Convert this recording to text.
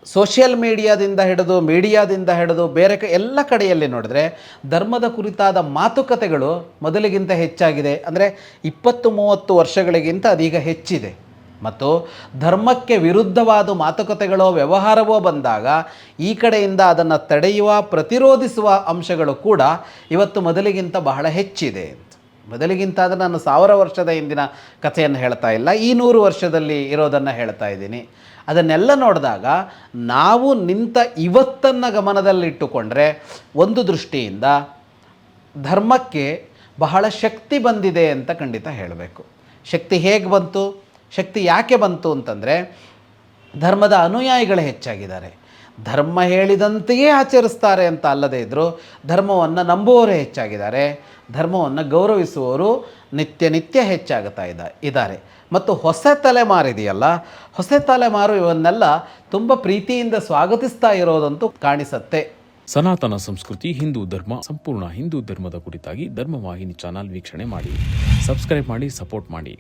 Social ಮೀಡಿಯಾದಿಂದ ಹಿಡಿದು ಬೇರೆ ಎಲ್ಲ ಕಡೆಯಲ್ಲಿ ನೋಡಿದ್ರೆ ಧರ್ಮದ ಕುರಿತಾದ ಮಾತುಕತೆಗಳು ಮೊದಲಿಗಿಂತ ಹೆಚ್ಚಾಗಿದೆ. ಅಂದರೆ 20-30 ವರ್ಷಗಳಿಗಿಂತ ಅದೀಗ ಹೆಚ್ಚಿದೆ. ಮತ್ತು ಧರ್ಮಕ್ಕೆ ವಿರುದ್ಧವಾದ ಮಾತುಕತೆಗಳೋ ವ್ಯವಹಾರವೋ ಬಂದಾಗ ಈ ಕಡೆಯಿಂದ ಅದನ್ನು ತಡೆಯುವ ಪ್ರತಿರೋಧಿಸುವ ಅಂಶಗಳು ಕೂಡ ಇವತ್ತು ಮೊದಲಿಗಿಂತ ಬಹಳ ಹೆಚ್ಚಿದೆ. ಮೊದಲಿಗಿಂತ ಆದರೆ ನಾನು 1000 ವರ್ಷದ ಹಿಂದಿನ ಕಥೆಯನ್ನು ಹೇಳ್ತಾ ಇಲ್ಲ, ಈ 100 ವರ್ಷದಲ್ಲಿ ಇರೋದನ್ನು ಹೇಳ್ತಾ ಇದ್ದೀನಿ. ಅದನ್ನೆಲ್ಲ ನೋಡಿದಾಗ ನಾವು ನಿಂತ ಇವತ್ತನ್ನು ಗಮನದಲ್ಲಿಟ್ಟುಕೊಂಡ್ರೆ ಒಂದು ದೃಷ್ಟಿಯಿಂದ ಧರ್ಮಕ್ಕೆ ಬಹಳ ಶಕ್ತಿ ಬಂದಿದೆ ಅಂತ ಖಂಡಿತ ಹೇಳಬೇಕು. ಶಕ್ತಿ ಹೇಗೆ ಬಂತು, ಶಕ್ತಿ ಯಾಕೆ ಬಂತು ಅಂತಂದರೆ ಧರ್ಮದ ಅನುಯಾಯಿಗಳು ಹೆಚ್ಚಾಗಿದ್ದಾರೆ. ಧರ್ಮ ಹೇಳಿದಂತೆಯೇ ಆಚರಿಸ್ತಾರೆ ಅಂತ ಅಲ್ಲದೇ ಇದ್ದರೂ ಧರ್ಮವನ್ನು ನಂಬುವವರು ಹೆಚ್ಚಾಗಿದ್ದಾರೆ, ಧರ್ಮವನ್ನು ಗೌರವಿಸುವವರು ನಿತ್ಯ ಹೆಚ್ಚಾಗುತ್ತಾ ಇದ್ದಾರೆ. ಮತ್ತು ಹೊಸ ತಲೆಮಾರಿದೆಯಲ್ಲ, ಹೊಸ ತಲೆಮಾರು ಇವನ್ನೆಲ್ಲ ತುಂಬ ಪ್ರೀತಿಯಿಂದ ಸ್ವಾಗತಿಸ್ತಾ ಇರೋದಂತೂ ಕಾಣಿಸುತ್ತೆ. ಸನಾತನ ಸಂಸ್ಕೃತಿ, ಹಿಂದೂ ಧರ್ಮ, ಸಂಪೂರ್ಣ ಹಿಂದೂ ಧರ್ಮದ ಕುರಿತಾಗಿ ಧರ್ಮವಾಹಿನಿ ಚಾನಲ್ ವೀಕ್ಷಣೆ ಮಾಡಿ, ಸಬ್ಸ್ಕ್ರೈಬ್ ಮಾಡಿ, ಸಪೋರ್ಟ್ ಮಾಡಿ.